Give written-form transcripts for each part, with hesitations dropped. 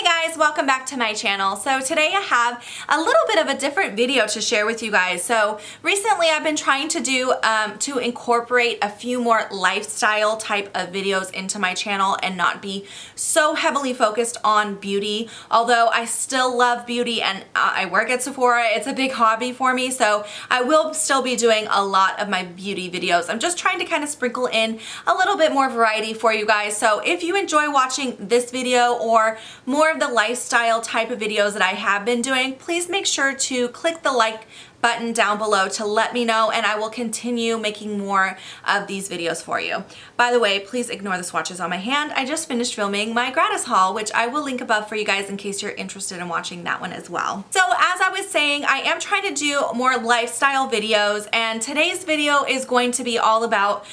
Hey guys, welcome back to my channel. So today I have a little bit of a different video to share with you guys. So recently I've been trying to do to incorporate a few more lifestyle type of videos into my channel and not be so heavily focused on beauty. Although I still love beauty and I work at Sephora, it's a big hobby for me, so I will still be doing a lot of my beauty videos. I'm just trying to kind of sprinkle in a little bit more variety for you guys. So if you enjoy watching this video or more of the lifestyle type of videos that I have been doing, please make sure to click the like button down below to let me know, and I will continue making more of these videos for you. By the way, please ignore the swatches on my hand. I just finished filming my gratis haul, which I will link above for you guys in case you're interested in watching that one as well. So as I was saying, I am trying to do more lifestyle videos, and today's video is going to be all about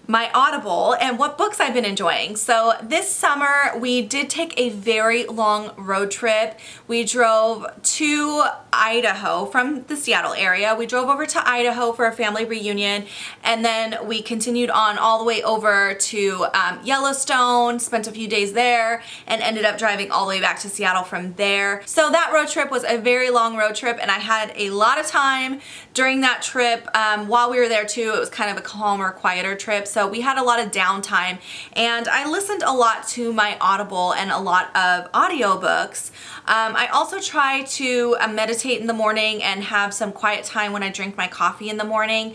my Audible and what books I've been enjoying. So this summer we did take a very long road trip. We drove to Idaho from the Seattle area. We drove over to Idaho for a family reunion, and then we continued on all the way over to Yellowstone, spent a few days there, and ended up driving all the way back to Seattle from there. So that road trip was a very long road trip, and I had a lot of time during that trip. While we were there too, it was kind of a calmer, quieter trip. So we had a lot of downtime, and I listened a lot to my Audible and a lot of audiobooks. I also try to meditate in the morning and have some quiet time when I drink my coffee in the morning,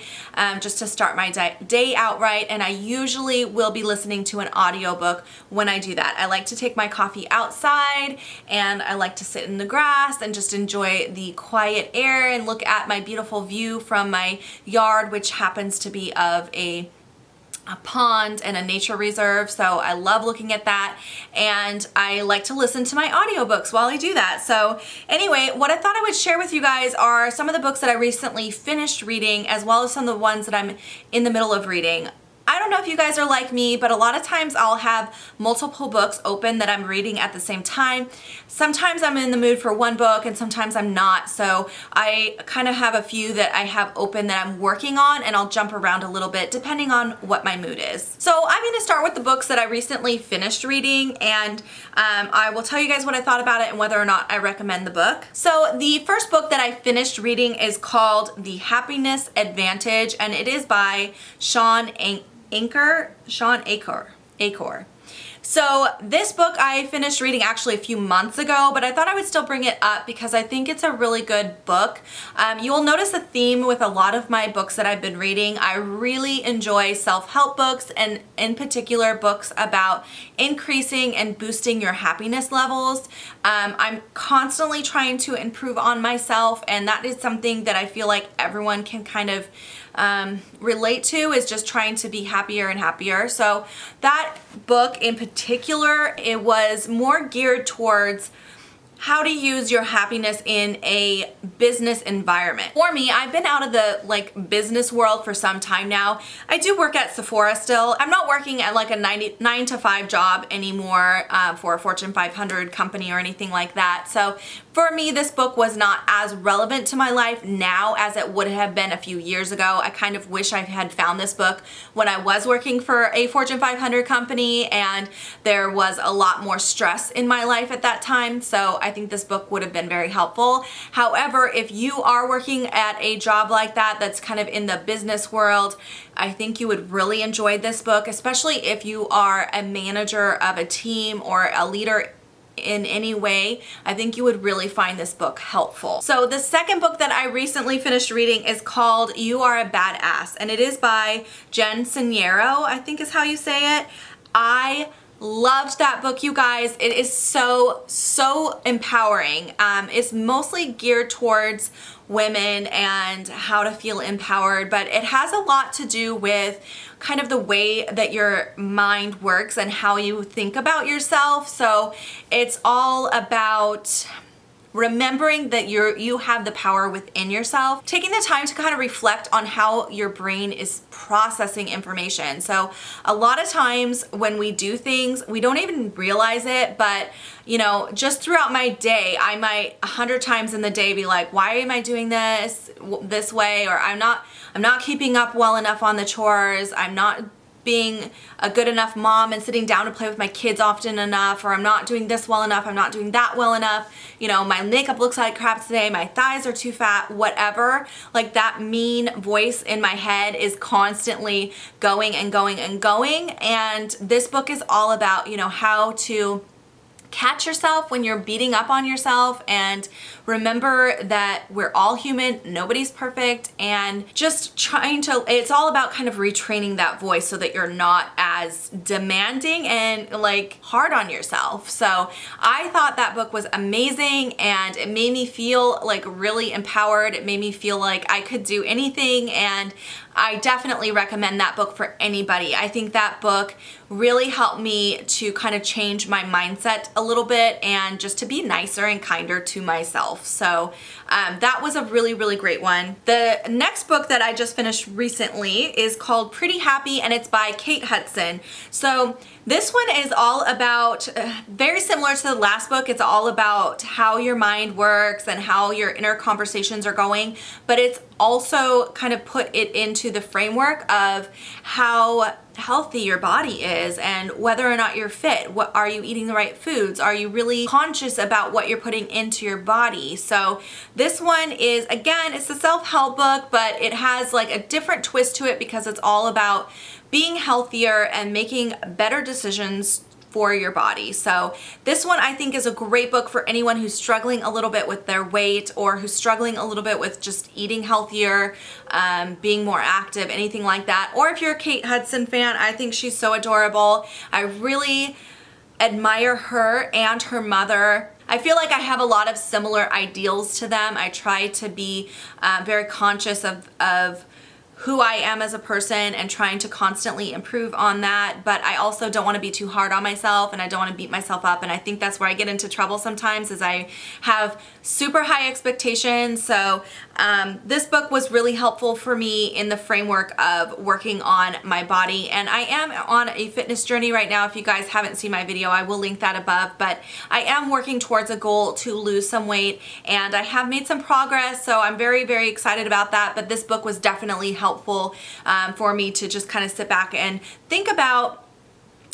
just to start my day out right, and I usually will be listening to an audiobook when I do that. I like to take my coffee outside, and I like to sit in the grass and just enjoy the quiet air and look at my beautiful view from my yard, which happens to be of a pond and a nature reserve, so I love looking at that, and I like to listen to my audiobooks while I do that. So anyway, what I thought I would share with you guys are some of the books that I recently finished reading, as well as some of the ones that I'm in the middle of reading. I don't know if you guys are like me, but a lot of times I'll have multiple books open that I'm reading at the same time. Sometimes I'm in the mood for one book and sometimes I'm not, so I kind of have a few that I have open that I'm working on, and I'll jump around a little bit depending on what my mood is. So I'm going to start with the books that I recently finished reading, and I will tell you guys what I thought about it and whether or not I recommend the book. So the first book that I finished reading is called The Happiness Advantage, and it is by Sean Achor. So this book I finished reading actually a few months ago, but I thought I would still bring it up because I think it's a really good book. You will notice a theme with a lot of my books that I've been reading. I really enjoy self-help books, and in particular books about increasing and boosting your happiness levels. I'm constantly trying to improve on myself, and that is something that I feel like everyone can kind of relate to, is just trying to be happier and happier. So that book in particular, it was more geared towards how to use your happiness in a business environment. For me, I've been out of the business world for some time now. I do work at Sephora still. I'm not working at like a 9 to 5 job anymore for a Fortune 500 company or anything like that. So for me, this book was not as relevant to my life now as it would have been a few years ago. I kind of wish I had found this book when I was working for a Fortune 500 company and there was a lot more stress in my life at that time. So I think this book would have been very helpful. However, if you are working at a job like that, that's kind of in the business world, I think you would really enjoy this book, especially if you are a manager of a team or a leader in any way. I think you would really find this book helpful. So the second book that I recently finished reading is called You Are a Badass, and it is by Jen Sincero, I think is how you say it. I loved that book, you guys. It is so empowering. It's mostly geared towards women and how to feel empowered, but it has a lot to do with kind of the way that your mind works and how you think about yourself. So it's all about remembering that you have the power within yourself, taking the time to kind of reflect on how your brain is processing information. So a lot of times when we do things, we don't even realize it, but you know, just throughout my day, I might 100 times in the day be like, why am I doing this way? Or I'm not keeping up well enough on the chores. I'm not being a good enough mom and sitting down to play with my kids often enough, or I'm not doing this well enough, I'm not doing that well enough, you know, my makeup looks like crap today, my thighs are too fat, whatever. Like that mean voice in my head is constantly going and going and going. And this book is all about, you know, how to catch yourself when you're beating up on yourself, and remember that we're all human, nobody's perfect, and just trying to, it's all about kind of retraining that voice so that you're not as demanding and like hard on yourself. So I thought that book was amazing, and it made me feel like really empowered. It made me feel like I could do anything, and I definitely recommend that book for anybody. I think that book really helped me to kind of change my mindset a little bit and just to be nicer and kinder to myself. So that was a really, really great one. The next book that I just finished recently is called Pretty Happy, and it's by Kate Hudson. So this one is all about, very similar to the last book, it's all about how your mind works and how your inner conversations are going, but it's also kind of put it into the framework of how healthy your body is and whether or not you're fit. What are you eating the right foods? Are you really conscious about what you're putting into your body? So this one is, again, it's a self-help book, but it has like a different twist to it because it's all about being healthier and making better decisions for your body. So this one I think is a great book for anyone who's struggling a little bit with their weight, or who's struggling a little bit with just eating healthier, being more active, anything like that. Or if you're a Kate Hudson fan, I think she's so adorable. I really admire her and her mother. I feel like I have a lot of similar ideals to them. I try to be very conscious of who I am as a person and trying to constantly improve on that, but I also don't want to be too hard on myself, and I don't want to beat myself up, and I think that's where I get into trouble sometimes, is I have super high expectations. So this book was really helpful for me in the framework of working on my body, and I am on a fitness journey right now. If you guys haven't seen my video, I will link that above, but I am working towards a goal to lose some weight, and I have made some progress, so I'm very, very excited about that. But this book was definitely helpful for me to just kind of sit back and think about,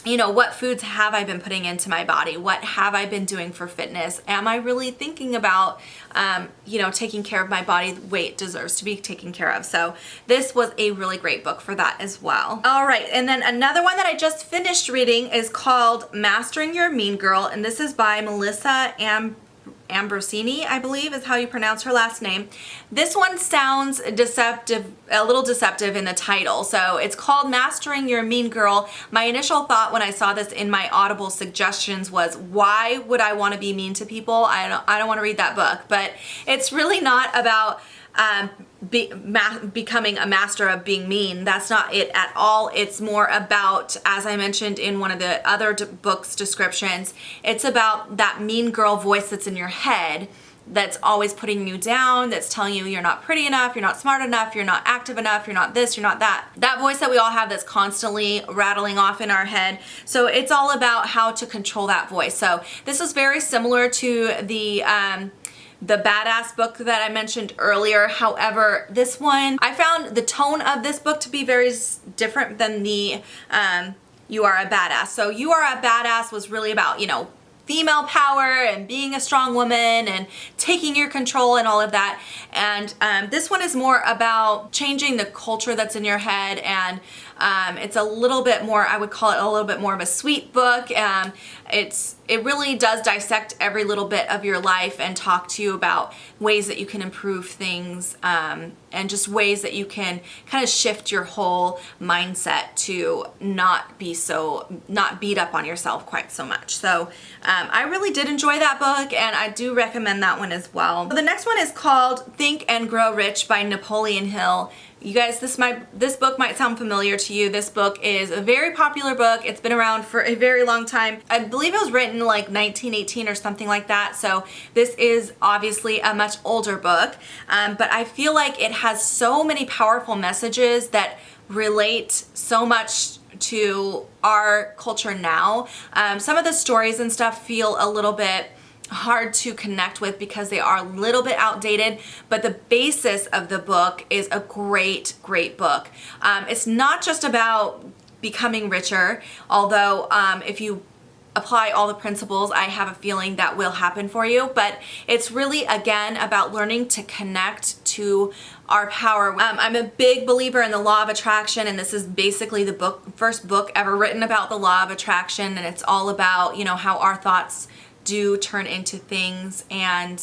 you know, what foods have I been putting into my body? What have I been doing for fitness? Am I really thinking about, you know, taking care of my body the way it deserves to be taken care of? So this was a really great book for that as well. All right, and then another one that I just finished reading is called Mastering Your Mean Girl, and this is by Melissa Ambrosini, I believe is how you pronounce her last name. This one sounds deceptive, a little deceptive in the title. So it's called Mastering Your Mean Girl. My initial thought when I saw this in my Audible suggestions was, why would I want to be mean to people? I don't want to read that book. But it's really not about becoming a master of being mean. That's not it at all. It's more about, as I mentioned in one of the other book's descriptions, it's about that mean girl voice that's in your head that's always putting you down, that's telling you you're not pretty enough, you're not smart enough, you're not active enough, you're not this, you're not that. That voice that we all have that's constantly rattling off in our head. So it's all about how to control that voice. So this is very similar to the Badass book that I mentioned earlier. However, this one, I found the tone of this book to be very different than the You Are a Badass. So You Are a Badass was really about, you know, female power and being a strong woman and taking your control and all of that. And this one is more about changing the culture that's in your head, and it's a little bit more, I would call it a little bit more of a sweet book. It really does dissect every little bit of your life and talk to you about ways that you can improve things, and just ways that you can kind of shift your whole mindset to not beat up on yourself quite so much. So I really did enjoy that book, and I do recommend that one as well. The next one is called Think and Grow Rich by Napoleon Hill. You guys, this book might sound familiar to you. This book is a very popular book. It's been around for a very long time. I believe it was written like 1918 or something like that. So this is obviously a much older book, but I feel like it has so many powerful messages that relate so much to our culture now. Some of the stories and stuff feel a little bit hard to connect with because they are a little bit outdated, but the basis of the book is a great book. It's not just about becoming richer. Although if you apply all the principles, I have a feeling that will happen for you. But it's really, again, about learning to connect to our power. I'm a big believer in the law of attraction, and this is basically the first book ever written about the law of attraction, and it's all about, you know, how our thoughts do turn into things. And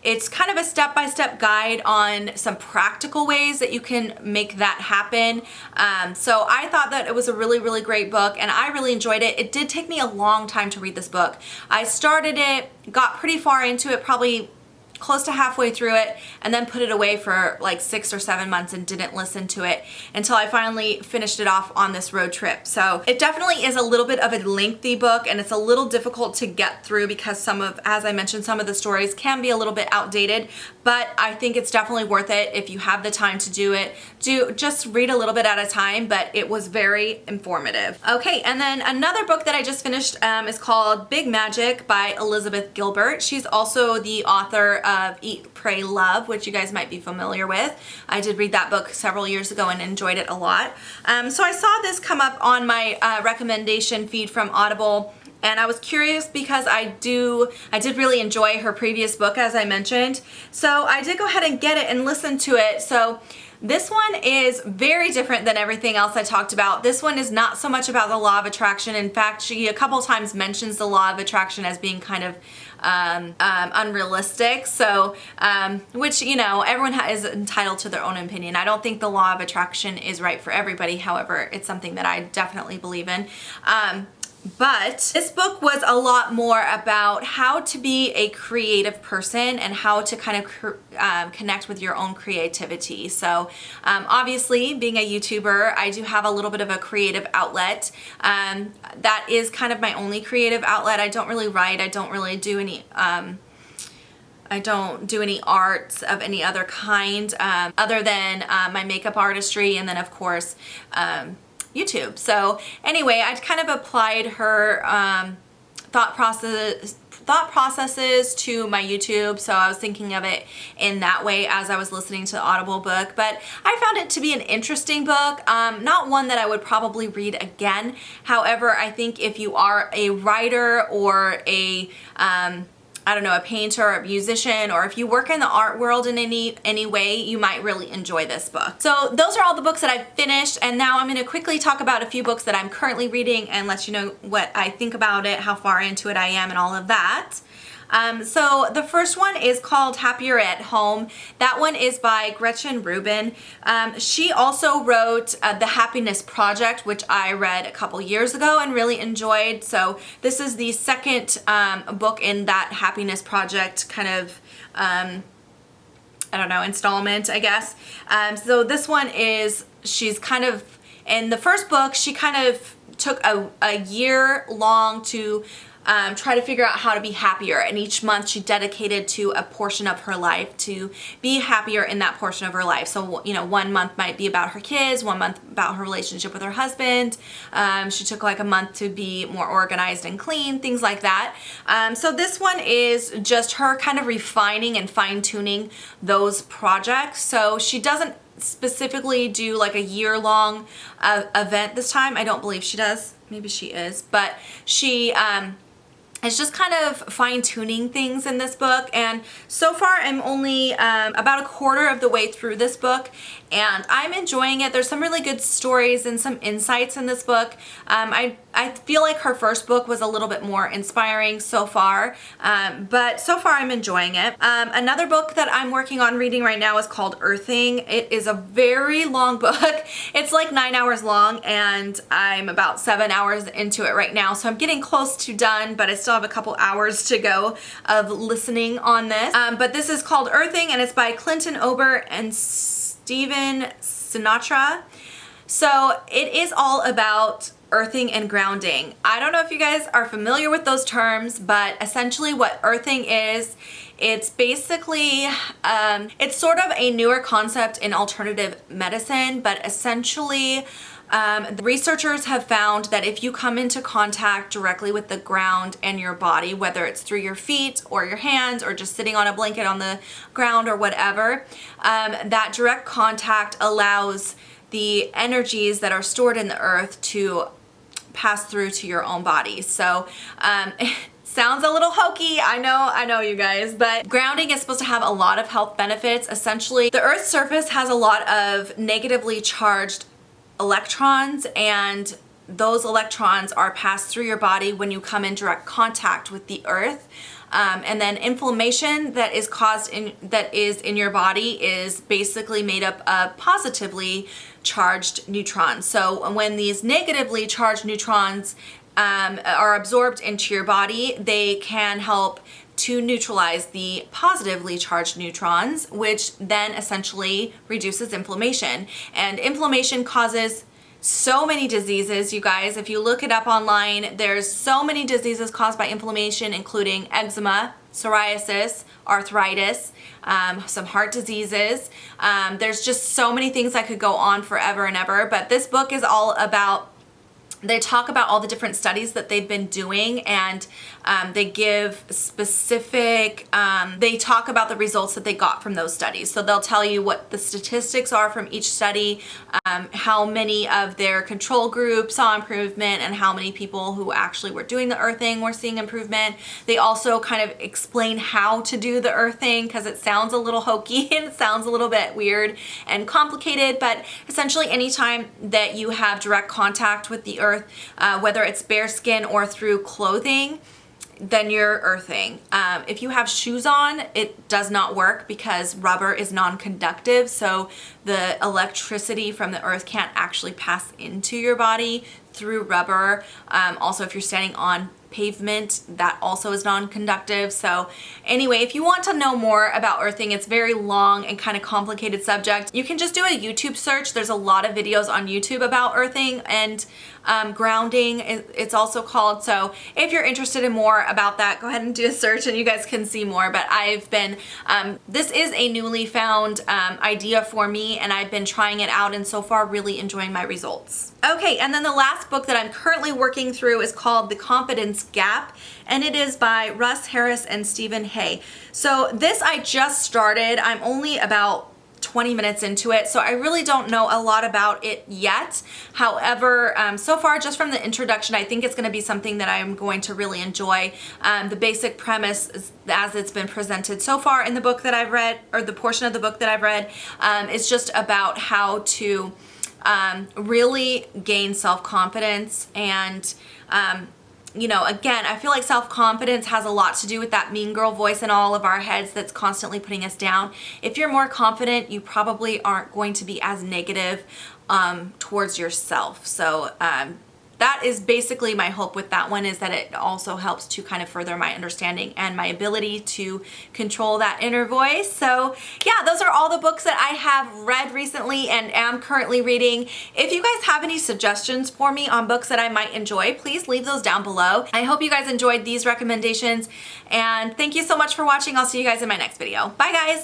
it's kind of a step-by-step guide on some practical ways that you can make that happen. So I thought that it was a really, really great book, and I really enjoyed it. It did take me a long time to read this book. I started it, got pretty far into it, probably close to halfway through it, and then put it away for like 6 or 7 months and didn't listen to it until I finally finished it off on this road trip. So it definitely is a little bit of a lengthy book, and it's a little difficult to get through because some of, as I mentioned, some of the stories can be a little bit outdated, but I think it's definitely worth it if you have the time to do it. Just read a little bit at a time, but it was very informative. Okay, and then another book that I just finished is called Big Magic by Elizabeth Gilbert. She's also the author of Eat, Pray, Love, which you guys might be familiar with. I did read that book several years ago and enjoyed it a lot. So I saw this come up on my recommendation feed from Audible, and I was curious because I did really enjoy her previous book, as I mentioned. So I did go ahead and get it and listen to it. So this one is very different than everything else I talked about. This one is not so much about the law of attraction. In fact, she a couple times mentions the law of attraction as being kind of unrealistic. So, which, you know, everyone is entitled to their own opinion. I don't think the law of attraction is right for everybody. However, it's something that I definitely believe in. But this book was a lot more about how to be a creative person and how to kind of connect with your own creativity. So obviously, being a YouTuber, I do have a little bit of a creative outlet. That is kind of my only creative outlet. I don't really write. I don't really do any arts of any other kind other than my makeup artistry, and then of course YouTube. So anyway, I kind of applied her thought processes to my YouTube, so I was thinking of it in that way as I was listening to the Audible book. But I found it to be an interesting book, not one that I would probably read again. However, I think if you are a writer or a I don't know, a painter or a musician, or if you work in the art world in any way, you might really enjoy this book. So those are all the books that I've finished, and now I'm going to quickly talk about a few books that I'm currently reading and let you know what I think about it, how far into it I am, and all of that. So the first one is called Happier at Home. That one is by Gretchen Rubin. She also wrote The Happiness Project, which I read a couple years ago and really enjoyed. So this is the second book in that Happiness Project kind of, I don't know, installment, I guess. So this one is, she's kind of, in the first book, she kind of took a year long to try to figure out how to be happier, and each month she dedicated to a portion of her life to be happier in that portion of her life. So, you know, 1 month might be about her kids, 1 month about her relationship with her husband. She took like a month to be more organized and clean, things like that. So this one is just her kind of refining and fine-tuning those projects. So she doesn't specifically do like a year-long event this time. I don't believe she does. Maybe she is, but she it's just kind of fine-tuning things in this book. And so far I'm only about a quarter of the way through this book, and I'm enjoying it. There's some really good stories and some insights in this book. I feel like her first book was a little bit more inspiring so far, but so far I'm enjoying it. Another book that I'm working on reading right now is called Earthing. It is a very long book. It's like 9 hours long, and I'm about 7 hours into it right now, so I'm getting close to done, but I still have a couple hours to go of listening on this. But this is called Earthing, and it's by Clinton Ober and Stephen Sinatra. So it is all about earthing and grounding. I don't know if you guys are familiar with those terms, but essentially what earthing is, it's basically, it's sort of a newer concept in alternative medicine, but essentially the researchers have found that if you come into contact directly with the ground and your body, whether it's through your feet or your hands or just sitting on a blanket on the ground or whatever, that direct contact allows the energies that are stored in the earth to pass through to your own body. So sounds a little hokey, I know you guys, but grounding is supposed to have a lot of health benefits. Essentially, the Earth's surface has a lot of negatively charged electrons, and those electrons are passed through your body when you come in direct contact with the Earth. And then inflammation that is in your body is basically made up of positively charged neutrons. So when these negatively charged neutrons are absorbed into your body, they can help to neutralize the positively charged neutrons, which then essentially reduces inflammation. And inflammation causes so many diseases, you guys. If you look it up online, there's so many diseases caused by inflammation, including eczema, psoriasis, arthritis, some heart diseases. There's just so many things that could go on forever and ever, but this book is all about, they talk about all the different studies that they've been doing, and they give specific, they talk about the results that they got from those studies. So they'll tell you what the statistics are from each study, how many of their control groups saw improvement, and how many people who actually were doing the earthing were seeing improvement. They also kind of explain how to do the earthing, because it sounds a little hokey and it sounds a little bit weird and complicated, but essentially anytime that you have direct contact with the earth, whether it's bare skin or through clothing, then you're earthing. If you have shoes on, it does not work because rubber is non-conductive, so the electricity from the earth can't actually pass into your body through rubber. Also, if you're standing on pavement, that also is non-conductive. So anyway, if you want to know more about earthing, it's very long and kind of complicated subject. You can just do a YouTube search. There's a lot of videos on YouTube about earthing and grounding, it's also called. So if you're interested in more about that, go ahead and do a search and you guys can see more. But I've been, this is a newly found idea for me, and I've been trying it out and so far really enjoying my results. Okay, and then the last book that I'm currently working through is called The Confidence Gap, and it is by Russ Harris and Stephen Hay. So this I just started. I'm only about 20 minutes into it, so I really don't know a lot about it yet. However, so far just from the introduction, I think it's going to be something that I'm going to really enjoy. The basic premise is, as it's been presented so far in the book that I've read, or the portion of the book that I've read, is just about how to really gain self-confidence. And you know, again, I feel like self-confidence has a lot to do with that mean girl voice in all of our heads that's constantly putting us down. If you're more confident, you probably aren't going to be as negative towards yourself. So that is basically my hope with that one, is that it also helps to kind of further my understanding and my ability to control that inner voice. So yeah, those are all the books that I have read recently and am currently reading. If you guys have any suggestions for me on books that I might enjoy, please leave those down below. I hope you guys enjoyed these recommendations, and thank you so much for watching. I'll see you guys in my next video. Bye guys.